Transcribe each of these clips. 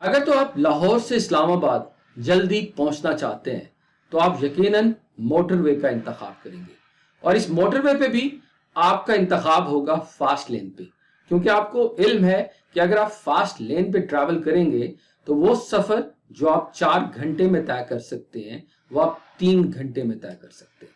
अगर तो आप लाहौर से इस्लामाबाद जल्दी पहुंचना चाहते हैं तो आप यकीनन मोटरवे का इंतखाब करेंगे और इस मोटरवे पे भी आपका इंतखाब होगा फास्ट लेन पे, क्योंकि आपको इल्म है कि अगर आप फास्ट लेन पे ट्रैवल करेंगे तो वो सफर जो आप 4 घंटे में तय कर सकते हैं वो आप 3 घंटे में तय कर सकते हैं।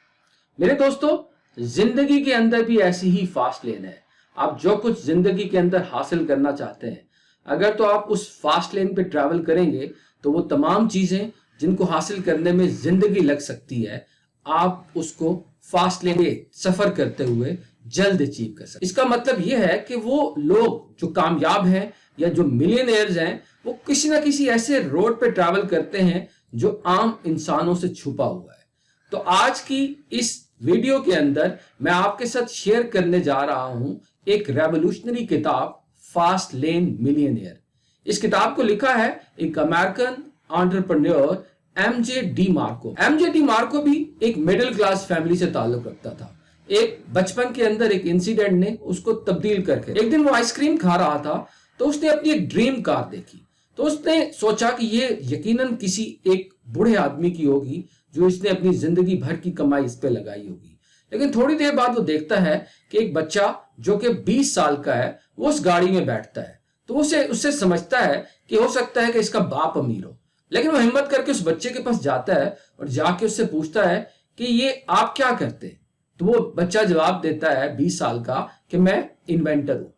मेरे दोस्तों, जिंदगी के अंदर भी ऐसी ही फास्ट लेन है। आप जो कुछ जिंदगी के अंदर हासिल करना चाहते हैं, अगर तो आप उस फास्ट लेन पे ट्रैवल करेंगे तो वो तमाम चीजें जिनको हासिल करने में जिंदगी लग सकती है, आप उसको फास्ट लेन पे सफर करते हुए जल्द अचीव कर सकते हैं। इसका मतलब यह है कि वो लोग जो कामयाब हैं या जो मिलियनेयर्स हैं, वो किसी ना किसी ऐसे रोड पे ट्रैवल करते हैं जो आम इंसानों से छुपा हुआ है। तो आज की इस वीडियो के अंदर मैं आपके साथ शेयर करने जा रहा हूं एक रेवोल्यूशनरी किताब, फास्ट लेन मिलियनेयर। इस किताब को लिखा है एक American entrepreneur MJ D Marco. MJ D Marco भी एक मिडिल क्लास फैमिली से ताल्लुक रखता था। एक बचपन के अंदर एक इंसिडेंट ने उसको तब्दील करके, एक दिन वो आइसक्रीम खा रहा था तो उसने अपनी एक ड्रीम कार देखी। तो उसने सोचा कि ये यकीनन किसी एक बूढ़े आदमी की होगी जो इसने अपनी जिंदगी भर की कमाई इस पे लगाई होगी। लेकिन थोड़ी देर बाद वो देखता है कि एक बच्चा जो कि 20 साल का है वो उस गाड़ी में बैठता है। तो उससे समझता है कि हो सकता है कि इसका बाप अमीर हो। लेकिन वो हिम्मत करके उस बच्चे के पास जाता है और जाके उससे पूछता है कि ये आप क्या करते हैं। तो वो बच्चा जवाब देता है 20 साल का कि मैं इन्वेंटर हूं।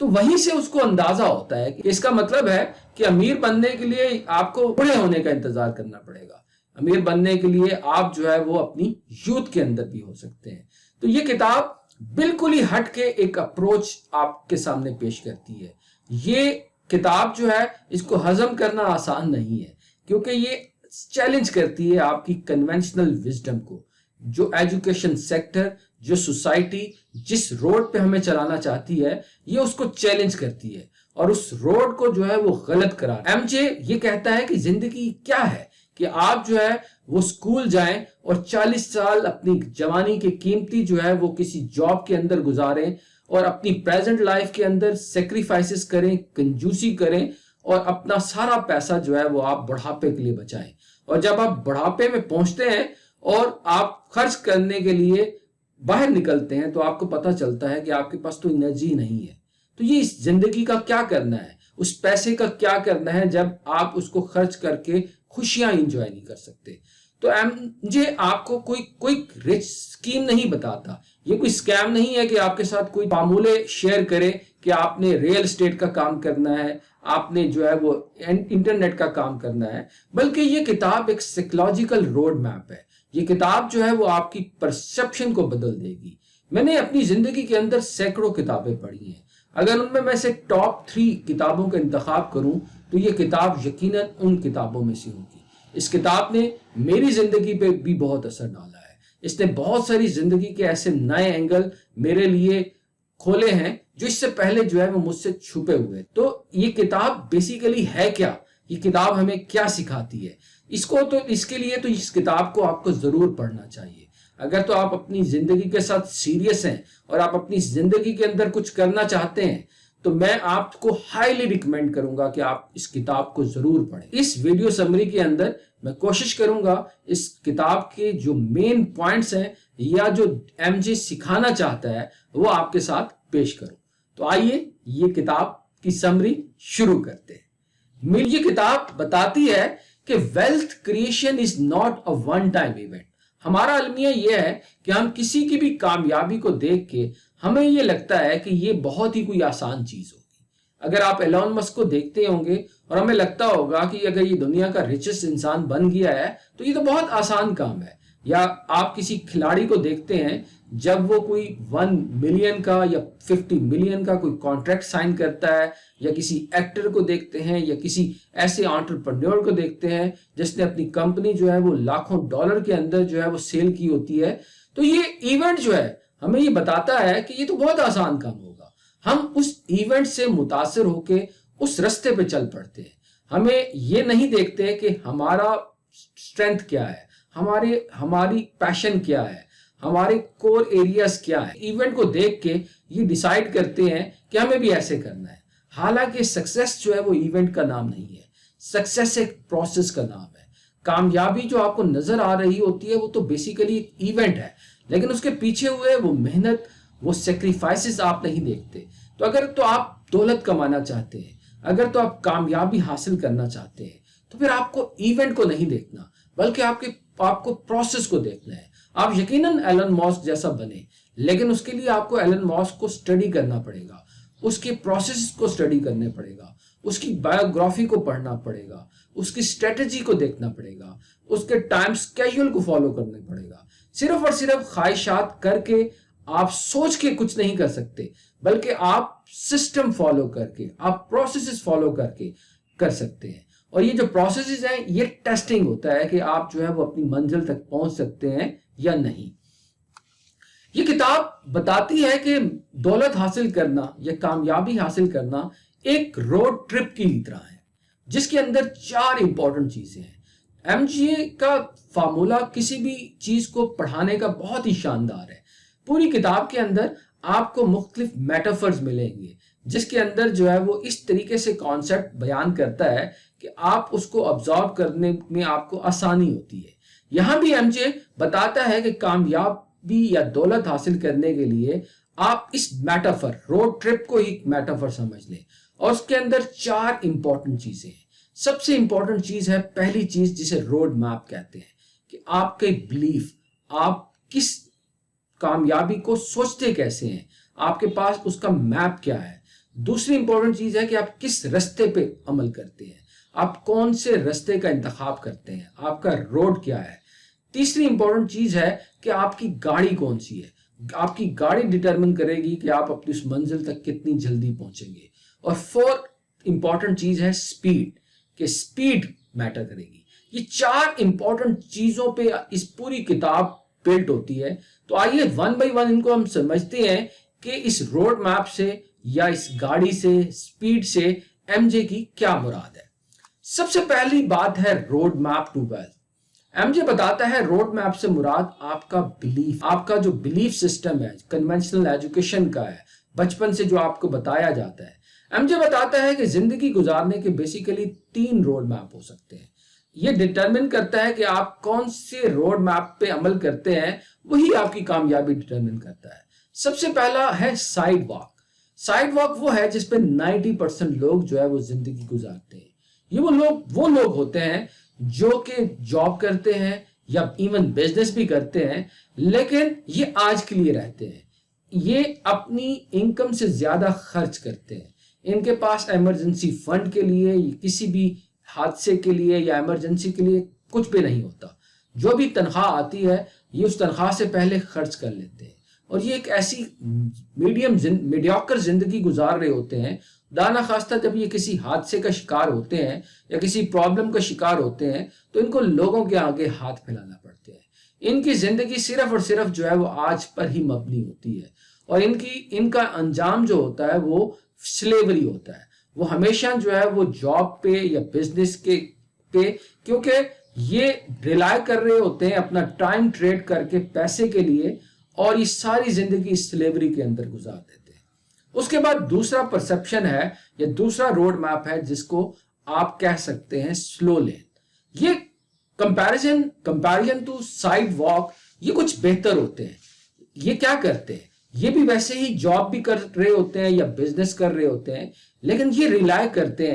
तो वहीं से उसको अंदाजा होता है कि इसका मतलब है कि अमीर बनने के लिए आपको बूढ़े होने का इंतजार करना पड़ेगा। अमीर बनने के लिए आप जो है वो अपनी यूथ के अंदर भी हो सकते हैं। तो ये किताब बिल्कुल ही हट के एक अप्रोच आपके सामने पेश करती है। ये किताब जो है इसको हजम करना आसान नहीं है, क्योंकि ये चैलेंज करती है आपकी कन्वेंशनल विजडम को। जो एजुकेशन सेक्टर, जो सोसाइटी जिस रोड पे हमें चलाना चाहती है, ये उसको चैलेंज करती है और उस रोड को जो है वो गलत करार। एमजे ये कहता है कि जिंदगी क्या है कि आप जो है वो स्कूल जाएं और 40 साल अपनी जवानी के कीमती जो है वो किसी जॉब के अंदर गुजारें और अपनी प्रेजेंट लाइफ के अंदर सेक्रीफाइसेस करें, कंजूसी करें और अपना सारा पैसा जो है वो आप बुढ़ापे के लिए बचाएं। और जब आप बुढ़ापे में पहुंचते हैं और आप खर्च करने के लिए बाहर निकलते हैं तो आपको पता चलता है कि आपके पास तो एनर्जी नहीं है। तो ये इस जिंदगी का क्या करना है, उस पैसे का क्या करना है जब आप उसको खर्च करके खुशियां एंजॉय नहीं कर सकते। तो एमजे आपको कोई रिच स्कीम नहीं बताता। ये कोई स्कैम नहीं है कि आपके साथ कोई फार्मूले शेयर करे कि आपने रियल एस्टेट का काम करना है, आपने जो है वो इंटरनेट का काम करना है, बल्कि ये किताब एक साइकोलॉजिकल रोड मैप है। ये किताब जो है वो आपकी परसेप्शन को बदल देगी। मैंने अपनी जिंदगी के अंदर सैकड़ों किताबें पढ़ी हैं। अगर उनमें मैं से टॉप 3 किताबों का इंतखाब करूं तो ये किताब यकीनन उन किताबों में से होगी। इस किताब ने मेरी जिंदगी पे भी बहुत असर डाला है। इसने बहुत सारी जिंदगी के ऐसे नए एंगल मेरे लिए खोले हैं जो इससे पहले जो है वो मुझसे छुपे हुए। तो ये किताब बेसिकली है क्या, ये किताब हमें क्या सिखाती है, इसके लिए तो इस किताब को आपको जरूर पढ़ना चाहिए। अगर तो आप अपनी जिंदगी के साथ सीरियस हैं और आप अपनी जिंदगी के अंदर कुछ करना चाहते हैं तो मैं आपको हाईली रिकमेंड करूंगा कि आप इस किताब को जरूर पढ़ें। इस वीडियो समरी के अंदर मैं कोशिश करूंगा इस किताब के जो मेन पॉइंट्स हैं या जो एमजे सिखाना चाहता है वो आपके साथ पेश करूं। तो आइए ये किताब की समरी शुरू करते हैं। ये किताब बताती है कि wealth creation is not a one time event. हमारा अलमिया यह है कि हम किसी की भी कामयाबी को देख के हमें ये लगता है कि ये बहुत ही कोई आसान चीज होगी। अगर आप एलोन मस्क को देखते होंगे और हमें लगता होगा कि अगर ये दुनिया का रिचेस्ट इंसान बन गया है तो ये तो बहुत आसान काम है। या आप किसी खिलाड़ी को देखते हैं जब वो कोई 1 मिलियन का या 50 मिलियन का कोई कॉन्ट्रैक्ट साइन करता है, या किसी एक्टर को देखते हैं या किसी ऐसे एंटरप्रेन्योर को देखते हैं जिसने अपनी कंपनी जो है वो लाखों डॉलर के अंदर जो है वो सेल की होती है, तो ये इवेंट जो है हमें ये बताता है कि ये तो बहुत आसान काम होगा। हम उस इवेंट से मुतासिर होके उस रास्ते पे चल पड़ते हैं। हमें ये नहीं देखते कि हमारा स्ट्रेंथ क्या है, हमारी पैशन क्या है, हमारे कोर एरियाज क्या है। इवेंट को देख के ये डिसाइड करते हैं कि हमें भी ऐसे करना है। हालांकि सक्सेस जो है वो इवेंट का नाम नहीं है। सक्सेस एक प्रोसेस का नाम है। कामयाबी जो आपको नजर आ रही होती है वो तो बेसिकली एक इवेंट है, लेकिन उसके पीछे हुए वो मेहनत, वो सेक्रीफाइसेस आप नहीं देखते। तो अगर तो आप दौलत कमाना चाहते हैं, अगर तो आप कामयाबी हासिल करना चाहते हैं, तो फिर आपको इवेंट को नहीं देखना, बल्कि आपको प्रोसेस को देखना है। आप यकीनन एलन मस्क जैसा बने, लेकिन उसके लिए आपको एलन मस्क को स्टडी करना पड़ेगा, उसके प्रोसेस को स्टडी करने पड़ेगा, उसकी बायोग्राफी को पढ़ना पड़ेगा, उसकी स्ट्रेटेजी को देखना पड़ेगा, उसके टाइम स्केड्यूल को फॉलो करना पड़ेगा। सिर्फ और सिर्फ ख्वाहिशात करके, आप सोच के कुछ नहीं कर सकते, बल्कि आप सिस्टम फॉलो करके, आप प्रोसेसेस फॉलो करके कर सकते हैं। और ये जो प्रोसेसेस हैं, ये टेस्टिंग होता है कि आप जो है वो अपनी मंजिल तक पहुंच सकते हैं या नहीं। ये किताब बताती है कि दौलत हासिल करना या कामयाबी हासिल करना एक रोड ट्रिप की तरह है, जिसके अंदर 4 इंपॉर्टेंट चीजें हैं। एमजीए का फार्मूला किसी भी चीज को पढ़ाने का बहुत ही शानदार है। पूरी किताब के अंदर आपको मुख्तलिफ मेटाफर्स मिलेंगे, जिसके अंदर जो है वो इस तरीके से कॉन्सेप्ट बयान करता है कि आप उसको ऑब्जर्व करने में आपको आसानी होती है। यहां भी एमजे बताता है कि कामयाबी या दौलत हासिल करने के लिए आप इस मेटाफर, रोड ट्रिप को ही मेटाफर समझ लें, और उसके अंदर 4 इंपॉर्टेंट चीजें हैं। सबसे इंपॉर्टेंट चीज है, पहली चीज जिसे रोड मैप कहते हैं, कि आपके बिलीफ, आप किस कामयाबी को सोचते कैसे हैं, आपके पास उसका मैप क्या है। दूसरी इंपॉर्टेंट चीज है कि आप किस रास्ते पे अमल करते हैं, आप कौन से रास्ते का इंतखाब करते हैं, आपका रोड क्या है। तीसरी इंपॉर्टेंट चीज है कि आपकी गाड़ी कौन सी है, आपकी गाड़ी डिटरमिन करेगी कि आप अपनी उस मंजिल तक कितनी जल्दी पहुंचेंगे। और 4 इंपॉर्टेंट चीज है स्पीड, कि स्पीड मैटर करेगी। ये 4 इंपॉर्टेंट चीजों पे इस पूरी किताब बिल्ट होती है। तो आइए वन बाय वन इनको हम समझते हैं कि इस रोड मैप से या इस गाड़ी से, स्पीड से एमजे की क्या मुराद है। सबसे पहली बात है road map to wealth. MJ बताता है रोड मैप से मुराद आपका बिलीफ, आपका जो बिलीफ सिस्टम है, कन्वेंशनल एजुकेशन का है, बचपन से जो आपको बताया जाता है। एमजे बताता है कि जिंदगी गुजारने के बेसिकली 3 रोड मैप हो सकते हैं। ये डिटरमिन करता है कि आप कौन से रोड मैप पे अमल करते हैं, वही आपकी कामयाबी डिटरमिन करता है। सबसे पहला है साइड वॉक। साइड वॉक वो है जिसपे 90% लोग जो है वो जिंदगी गुजारते हैं। ये वो लोग होते हैं जो कि जॉब करते हैं या इवन बिजनेस भी करते हैं, लेकिन ये आज के लिए रहते हैं, ये अपनी इनकम से ज्यादा खर्च करते हैं। इनके पास इमरजेंसी फंड के लिए, किसी भी हादसे के लिए या इमरजेंसी के लिए कुछ भी नहीं होता। जो भी तनख्वाह आती है, ये उस तनख्वाह से पहले खर्च कर लेते हैं, और ये एक ऐसी मीडियोकर जिंदगी गुजार रहे होते हैं। दाना खास्ता जब ये किसी हादसे का शिकार होते हैं या किसी प्रॉब्लम का शिकार होते हैं, तो इनको लोगों के आगे हाथ फैलाना पड़ते हैं। इनकी जिंदगी सिर्फ और सिर्फ जो है वो आज पर ही मबनी होती है, और इनका अंजाम जो होता है वो स्लेवरी होता है। वो हमेशा जो है वो जॉब पे या बिजनेस पे, क्योंकि ये रिलाय कर रहे होते हैं अपना टाइम ट्रेड करके पैसे के लिए, और ये सारी जिंदगी स्लेवरी के अंदर गुजार देते हैं। उसके बाद दूसरा परसेप्शन है या दूसरा रोड मैप है, जिसको आप कह सकते हैं स्लो लेन। ये कंपैरिजन टू साइड वॉक, ये कुछ बेहतर होते हैं। ये क्या करते हैं, ये भी वैसे ही जॉब भी कर रहे होते हैं या बिजनेस कर रहे होते हैं, लेकिन ये रिलाय करते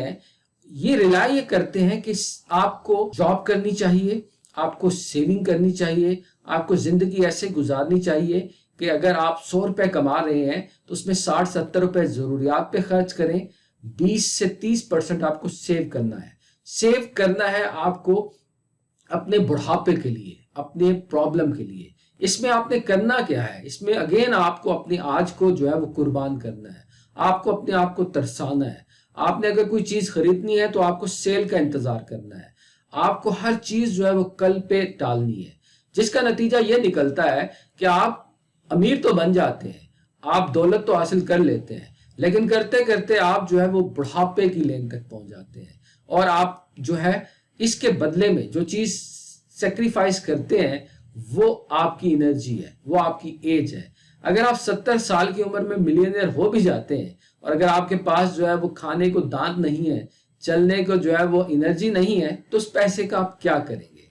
हैं कि आपको जॉब करनी चाहिए, आपको सेविंग करनी चाहिए, आपको जिंदगी ऐसे गुजारनी चाहिए कि अगर आप 100 रुपए कमा रहे हैं तो उसमें 60-70 रुपए जरूरियात पे खर्च करें, 20 से 30% आपको सेव करना है। सेव करना है आपको अपने बुढ़ापे के लिए, अपने प्रॉब्लम के लिए। इसमें आपने करना क्या है, इसमें अगेन आपको अपने आज को जो है वो कुर्बान करना है, आपको अपने आप को तरसाना है। आपने अगर कोई चीज खरीदनी है तो आपको सेल का इंतजार करना है, आपको हर चीज जो है वो कल पे टालनी है, जिसका नतीजा ये निकलता है कि आप अमीर तो बन जाते हैं, आप दौलत तो हासिल कर लेते हैं, लेकिन करते करते आप जो है वो बुढ़ापे की लेन तक पहुंच जाते हैं, और आप जो है इसके बदले में जो चीज सेक्रीफाइस करते हैं वो आपकी एनर्जी है, वो आपकी एज है। अगर आप 70 साल की उम्र में मिलियनियर हो भी जाते हैं, और अगर आपके पास जो है वो खाने को दांत नहीं है, چلنے کو جو ہے وہ انرجی نہیں ہے تو اس پیسے کا آپ کیا کریں گے؟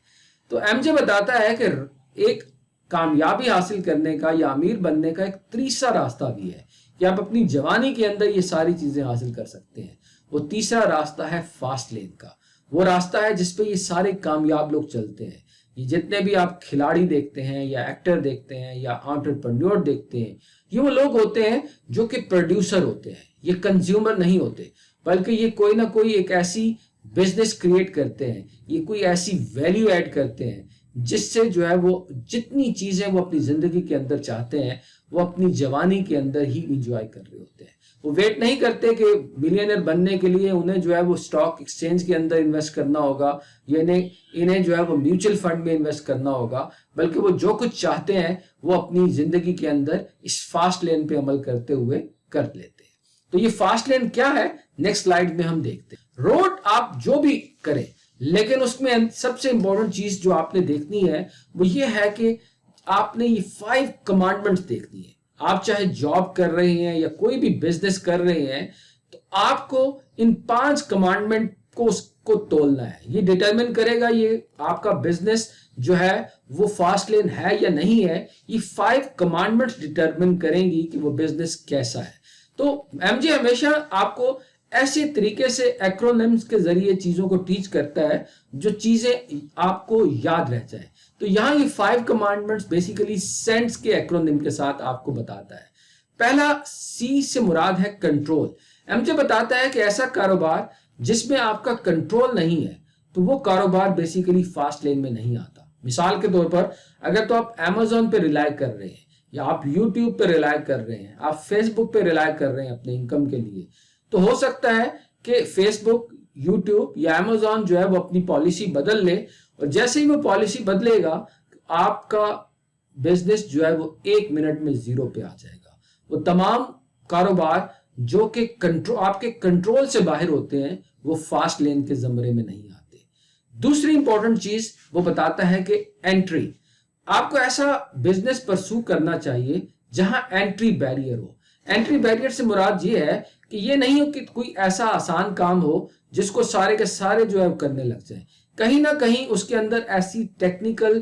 تو ایم جے بتاتا ہے کہ ایک کامیابی حاصل کرنے کا یا امیر بننے کا ایک تیسرا راستہ بھی ہے کہ آپ اپنی جوانی کے اندر یہ ساری چیزیں حاصل کر سکتے ہیں۔ وہ تیسرا راستہ ہے فاسٹ لین کا، وہ راستہ ہے جس پہ یہ سارے کامیاب لوگ چلتے ہیں۔ یہ جتنے بھی آپ کھلاڑی دیکھتے ہیں یا ایکٹر دیکھتے ہیں یا انٹرپرینیور دیکھتے ہیں، یہ وہ لوگ ہوتے ہیں جو کہ پروڈیوسر ہوتے ہیں، یہ کنزیومر نہیں ہوتے، بلکہ یہ کوئی نہ کوئی ایک ایسی بزنس کریٹ کرتے ہیں، یہ کوئی ایسی ویلیو ایڈ کرتے ہیں جس سے جو ہے وہ جتنی چیزیں وہ اپنی زندگی کے اندر چاہتے ہیں وہ اپنی جوانی کے اندر ہی انجوائے کر رہے ہوتے ہیں۔ وہ ویٹ نہیں کرتے کہ ملینئر بننے کے لیے انہیں جو ہے وہ اسٹاک ایکسچینج کے اندر انویسٹ کرنا ہوگا یا انہیں جو ہے وہ میوچل فنڈ میں انویسٹ کرنا ہوگا، بلکہ وہ جو کچھ چاہتے ہیں وہ اپنی زندگی کے اندر اس فاسٹ لین پہ عمل کرتے ہوئے کر لیتے ہیں۔ تو یہ فاسٹ لین کیا ہے، نیکسٹ سلائیڈ میں ہم دیکھتے ہیں۔ روڈ آپ جو بھی کریں، لیکن اس میں سب سے امپورٹنٹ چیز جو آپ نے دیکھنی ہے وہ یہ ہے کہ آپ نے یہ 5 کمانڈمنٹس دیکھنی ہے۔ آپ چاہے جاب کر رہے ہیں یا کوئی بھی بزنس کر رہے ہیں تو آپ کو ان 5 کمانڈمنٹ کو تولنا ہے۔ یہ ڈیٹرمن کرے گا یہ آپ کا بزنس جو ہے وہ فاسٹ لین ہے یا نہیں ہے۔ یہ 5 کمانڈمنٹس ڈیٹرمن کریں گی کہ وہ بزنس کیسا ہے۔ تو ایم جے ہمیشہ آپ کو ایسے طریقے سے ایکرونیمز کے ذریعے چیزوں کو ٹیچ کرتا ہے جو چیزیں آپ کو یاد رہ جائیں۔ تو یہاں یہ 5 کمانڈمنٹس بیسیکلی سینٹس کے ایکرونیم کے ساتھ آپ کو بتاتا ہے۔ پہلا سی سے مراد ہے کنٹرول۔ ایم جے بتاتا ہے کہ ایسا کاروبار جس میں آپ کا کنٹرول نہیں ہے تو وہ کاروبار بیسیکلی فاسٹ لین میں نہیں آتا۔ مثال کے طور پر اگر تو آپ Amazon پہ ریلائی کر رہے ہیں یا آپ YouTube پہ ریلائی کر رہے ہیں، آپ فیس بک پہ ریلائی کر رہے ہیں اپنے انکم کے لیے، تو ہو سکتا ہے کہ فیس بک، یوٹیوب یا Amazon جو ہے وہ اپنی پالیسی بدل لے، اور جیسے ہی وہ پالیسی بدلے گا آپ کا بزنس جو ہے وہ 1 منٹ میں 0 پہ آ جائے گا۔ وہ تمام کاروبار جو کہ آپ کے کنٹرول سے باہر ہوتے ہیں وہ فاسٹ لین کے زمرے میں نہیں آتے۔ دوسری امپورٹنٹ چیز وہ بتاتا ہے کہ انٹری، آپ کو ایسا بزنس پرسو کرنا چاہیے جہاں انٹری بیریئر ہو۔ انٹری بیریئر سے مراد یہ ہے کہ یہ نہیں ہو کہ کوئی ایسا آسان کام ہو جس کو سارے کے سارے جو ہے کرنے لگ جائیں، کہیں نہ کہیں اس کے اندر ایسی ٹیکنیکل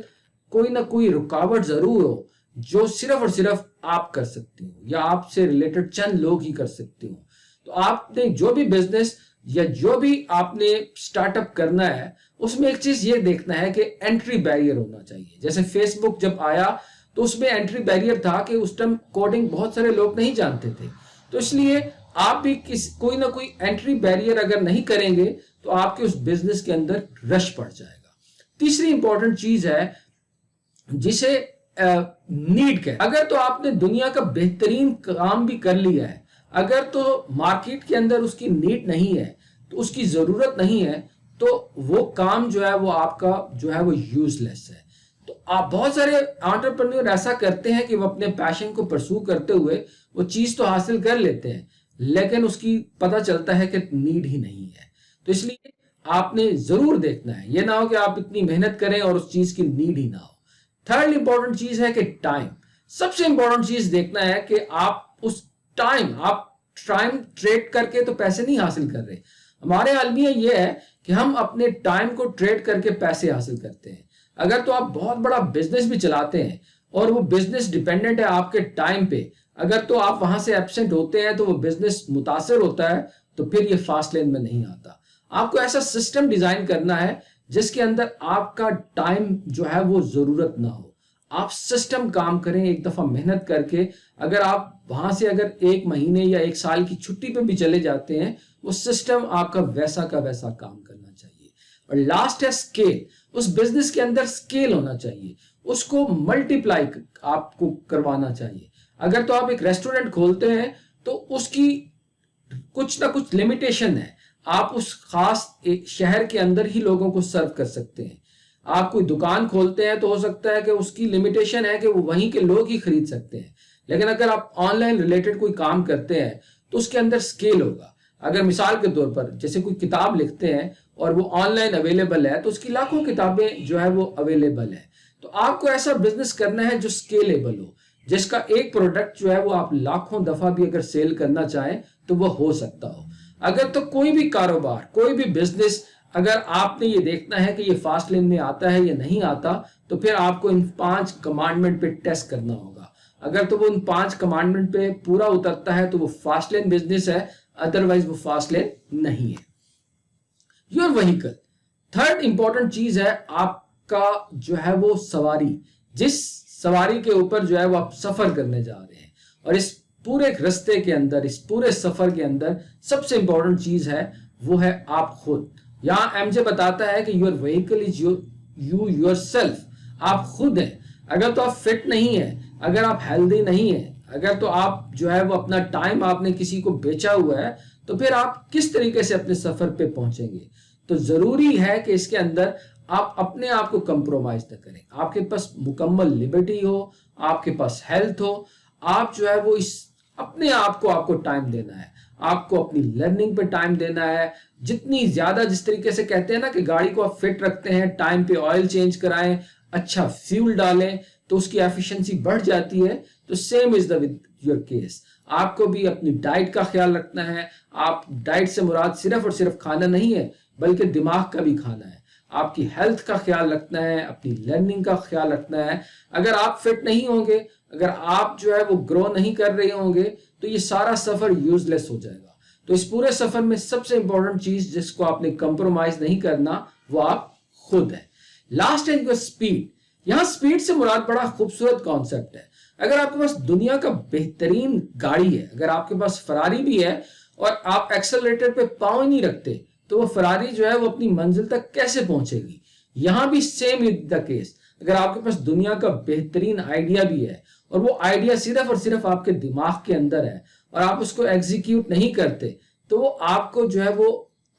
کوئی نہ کوئی رکاوٹ ضرور ہو جو صرف اور صرف آپ کر سکتے ہو یا آپ سے ریلیٹڈ چند لوگ ہی کر سکتے ہو۔ تو آپ نے جو بھی بزنس یا جو بھی آپ نے سٹارٹ اپ کرنا ہے اس میں ایک چیز یہ دیکھنا ہے کہ انٹری بیریئر ہونا چاہیے۔ جیسے فیس بک جب آیا تو اس میں انٹری بیریئر تھا کہ اس ٹائم کوڈنگ بہت سارے لوگ نہیں جانتے تھے، تو اس لیے آپ بھی کوئی نہ کوئی انٹری بیریئر اگر نہیں کریں گے تو آپ کے اس بزنس کے اندر رش پڑ جائے گا۔ تیسری امپورٹنٹ چیز ہے جسے نیڈ کہتے ہیں۔ اگر تو آپ نے دنیا کا بہترین کام بھی کر لیا ہے، اگر تو مارکیٹ کے اندر اس کی نیڈ نہیں ہے تو اس کی ضرورت نہیں ہے تو وہ کام جو ہے وہ آپ کا جو ہے وہ یوز لیس ہے۔ تو آپ بہت سارے انٹرپرینیور ایسا کرتے ہیں کہ وہ اپنے پیشن کو پرسو کرتے ہوئے وہ چیز تو حاصل کر لیتے ہیں لیکن اس کی پتہ چلتا ہے کہ نیڈ ہی نہیں ہے۔ تو اس لیے آپ نے ضرور دیکھنا ہے، یہ نہ ہو کہ آپ اتنی محنت کریں اور اس چیز کی نیڈ ہی نہ ہو۔ تھرڈ امپورٹنٹ چیز ہے کہ ٹائم۔ سب سے امپورٹنٹ چیز دیکھنا ہے کہ آپ اس ٹائم ٹریڈ کر کے تو پیسے نہیں حاصل کر رہے۔ ہمارے المیہ یہ ہے کہ ہم اپنے ٹائم کو ٹریڈ کر کے پیسے حاصل کرتے ہیں۔ اگر تو آپ بہت بڑا بزنس بھی چلاتے ہیں اور وہ بزنس ڈیپینڈنٹ ہے آپ کے ٹائم پہ، اگر تو آپ وہاں سے ایبسنٹ ہوتے ہیں تو وہ بزنس متاثر ہوتا ہے، تو پھر یہ فاسٹ لین میں نہیں آتا۔ آپ کو ایسا سسٹم ڈیزائن کرنا ہے جس کے اندر آپ کا ٹائم جو ہے وہ ضرورت نہ ہو۔ آپ سسٹم کام کریں، ایک دفعہ محنت کر کے اگر آپ وہاں سے اگر 1 مہینے یا 1 سال کی چھٹی پہ بھی چلے جاتے ہیں، وہ سسٹم آپ کا ویسا کا ویسا کام کرنا چاہیے۔ اور لاسٹ ہے سکیل۔ اس بزنس کے اندر سکیل ہونا چاہیے، اس کو ملٹیپلائی آپ کو کروانا چاہیے۔ اگر تو آپ ایک ریسٹورنٹ کھولتے ہیں تو اس کی کچھ نہ کچھ لمیٹیشن ہے، آپ اس خاص شہر کے اندر ہی لوگوں کو سرو کر سکتے ہیں۔ آپ کوئی دکان کھولتے ہیں تو ہو سکتا ہے کہ اس کی لمیٹیشن ہے کہ وہ وہیں کے لوگ ہی خرید سکتے ہیں، لیکن اگر آپ آن لائن ریلیٹڈ کوئی کام کرتے ہیں تو اس کے اندر سکیل ہوگا۔ اگر مثال کے طور پر جیسے کوئی کتاب لکھتے ہیں اور وہ آن لائن اویلیبل ہے تو اس کی لاکھوں کتابیں جو ہے وہ اویلیبل ہے۔ تو آپ کو ایسا بزنس کرنا ہے جو سکیلیبل ہو، جس کا ایک پروڈکٹ جو ہے وہ آپ لاکھوں دفعہ بھی اگر سیل کرنا چاہیں تو وہ ہو سکتا ہو۔ اگر تو کوئی بھی کاروبار، کوئی بھی بزنس اگر آپ نے یہ دیکھنا ہے کہ یہ فاسٹ لین میں آتا ہے یا نہیں آتا، تو پھر آپ کو ان 5 کمانڈمنٹ پہ ٹیسٹ کرنا ہوگا. اگر تو وہ ان 5 کمانڈمنٹ پہ پورا اترتا ہے تو وہ فاسٹ لین بزنس ہے، ادروائز وہ فاسٹ لین نہیں ہے. یور وہیکل، تھرڈ امپورٹنٹ چیز ہے آپ کا جو ہے وہ سواری، جس سواری کے اوپر جو ہے وہ آپ سفر کرنے جا رہے ہیں. اور اس پورے رستے کے اندر، اس پورے سفر کے اندر سب سے امپورٹنٹ چیز ہے وہ ہے آپ خود. یہاں ایم جے بتاتا ہے کہ your vehicle is you your self, آپ خود ہیں. اگر تو آپ فٹ نہیں ہیں، اگر آپ ہیلدی نہیں ہیں، اگر تو آپ جو ہے وہ اپنا ٹائم آپ نے کسی کو بیچا ہوا ہے، تو پھر آپ کس طریقے سے اپنے سفر پہ پہنچیں گے؟ تو ضروری ہے کہ اس کے اندر آپ اپنے آپ کو کمپرومائز نہ کریں. آپ کے پاس مکمل لبرٹی ہو، آپ کے پاس ہیلتھ ہو، آپ جو ہے وہ اس اپنے آپ کو ٹائم دینا ہے، آپ کو اپنی لرننگ پہ ٹائم دینا ہے. جتنی زیادہ، جس طریقے سے کہتے ہیں نا کہ گاڑی کو آپ فٹ رکھتے ہیں، ٹائم پہ آئل چینج کرائیں، اچھا فیول ڈالیں تو اس کی ایفیشنسی بڑھ جاتی ہے. تو same is the with your case, آپ کو بھی اپنی ڈائٹ کا خیال رکھنا ہے. آپ ڈائٹ سے مراد صرف اور صرف کھانا نہیں ہے، بلکہ دماغ کا بھی کھانا ہے. آپ کی ہیلتھ کا خیال رکھنا ہے، اپنی لرننگ کا خیال رکھنا ہے. اگر آپ فٹ نہیں ہوں گے، اگر آپ جو ہے وہ گرو نہیں کر رہے ہوں گے، تو یہ سارا سفر یوز لیس ہو جائے گا. تو اس پورے سفر میں سب سے امپورٹنٹ چیز جس کو آپ نے کمپرومائز نہیں کرنا، وہ آپ خود ہیں. لاسٹ ہے اسپیڈ. یہاں اسپیڈ سے مراد بڑا خوبصورت کانسیپٹ ہے. اگر آپ کے پاس دنیا کا بہترین گاڑی ہے، اگر آپ کے پاس فراری بھی ہے اور آپ ایکسلریٹر پہ پاؤں ہی نہیں رکھتے، تو وہ فراری جو ہے وہ اپنی منزل تک کیسے پہنچے گی؟ یہاں بھی سیم از دا کیس. اگر آپ کے پاس دنیا کا بہترین آئیڈیا بھی ہے اور وہ آئیڈیا صرف اور صرف آپ کے دماغ کے اندر ہے اور آپ اس کو ایگزیکیوٹ نہیں کرتے، تو وہ آپ کو جو ہے وہ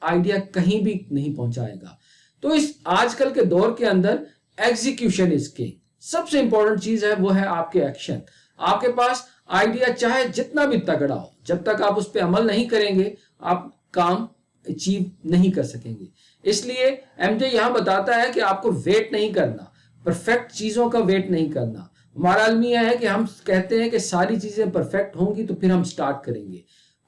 آئیڈیا کہیں بھی نہیں پہنچائے گا. تو اس آج کل کے دور کے اندر ایگزیکیوشن از کنگ. سب سے امپورٹنٹ چیز ہے وہ ہے آپ کے ایکشن. آپ کے پاس آئیڈیا چاہے جتنا بھی تگڑا ہو، جب تک آپ اس پہ عمل نہیں کریں گے، آپ کام اچیو نہیں کر سکیں گے. اس لیے ایم جے یہاں بتاتا ہے کہ آپ کو ویٹ نہیں کرنا، پرفیکٹ چیزوں کا ویٹ نہیں کرنا. ہمارا المیہ ہے کہ ہم کہتے ہیں کہ ساری چیزیں پرفیکٹ ہوں گی تو پھر ہم سٹارٹ کریں گے.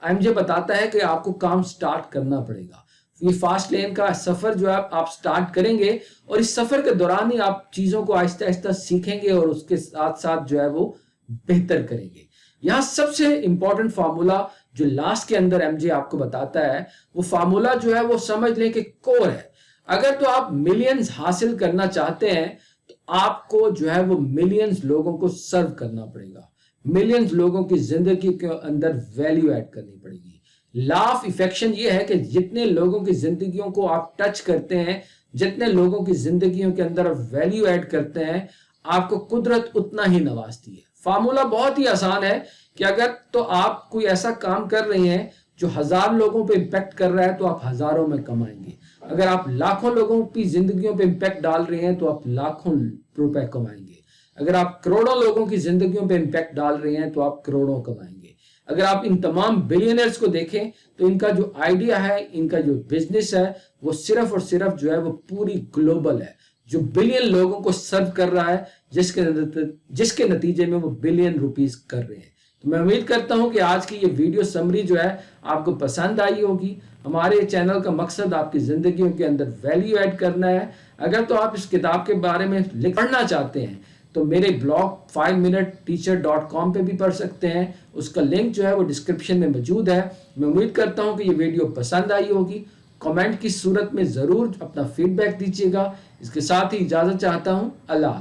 ایم جے بتاتا ہے کہ آپ کو کام سٹارٹ کرنا پڑے گا. یہ فاسٹ لین کا سفر جو ہے آپ سٹارٹ کریں گے، اور اس سفر کے دوران ہی آپ چیزوں کو آہستہ آہستہ سیکھیں گے اور اس کے ساتھ ساتھ جو ہے وہ بہتر کریں گے. یہاں سب سے امپورٹنٹ فارمولا جو لاسٹ کے اندر ایم جے آپ کو بتاتا ہے، وہ فارمولا جو ہے وہ سمجھ لیں کہ کور ہے. اگر تو آپ ملینز حاصل کرنا چاہتے ہیں تو آپ کو جو ہے وہ ملینز لوگوں کو سرو کرنا پڑے گا، ملینز لوگوں کی زندگی کے اندر ویلیو ایڈ کرنی پڑے گی. لا آف افیکشن یہ ہے کہ جتنے لوگوں کی زندگیوں کو آپ ٹچ کرتے ہیں، جتنے لوگوں کی زندگیوں کے اندر ویلیو ایڈ کرتے ہیں، آپ کو قدرت اتنا ہی نوازتی ہے. فارمولا بہت ہی آسان ہے کہ اگر تو آپ کوئی ایسا کام کر رہے ہیں جو 1000 لوگوں پہ امپیکٹ کر رہا ہے تو آپ ہزاروں میں کمائیں گے. اگر آپ لاکھوں لوگوں کی زندگیوں پہ امپیکٹ ڈال رہے ہیں تو آپ لاکھوں روپے کمائیں گے. اگر آپ کروڑوں لوگوں کی زندگیوں پہ امپیکٹ ڈال رہے ہیں تو آپ کروڑوں کمائیں گے. اگر آپ ان تمام بلینئرز کو دیکھیں تو ان کا جو آئیڈیا ہے، ان کا جو بزنس ہے، وہ صرف اور صرف جو ہے وہ پوری گلوبل ہے، جو بلین لوگوں کو سرو کر رہا ہے، جس کے نتیجے میں وہ بلین روپیز کر رہے ہیں. تو میں امید کرتا ہوں کہ آج کی یہ ویڈیو سمری جو ہے آپ کو پسند آئی ہوگی. ہمارے چینل کا مقصد آپ کی زندگیوں کے اندر ویلیو ایڈ کرنا ہے. اگر تو آپ اس کتاب کے بارے میں پڑھنا چاہتے ہیں تو میرے بلاگ 5minuteteacher.com پہ بھی پڑھ سکتے ہیں. اس کا لنک جو ہے وہ ڈسکرپشن میں موجود ہے. میں امید کرتا ہوں کہ یہ ویڈیو پسند آئی ہوگی. کمنٹ کی صورت میں ضرور اپنا فیڈ بیک دیجیے گا. اس کے ساتھ ہی اجازت چاہتا ہوں. اللہ حافظ.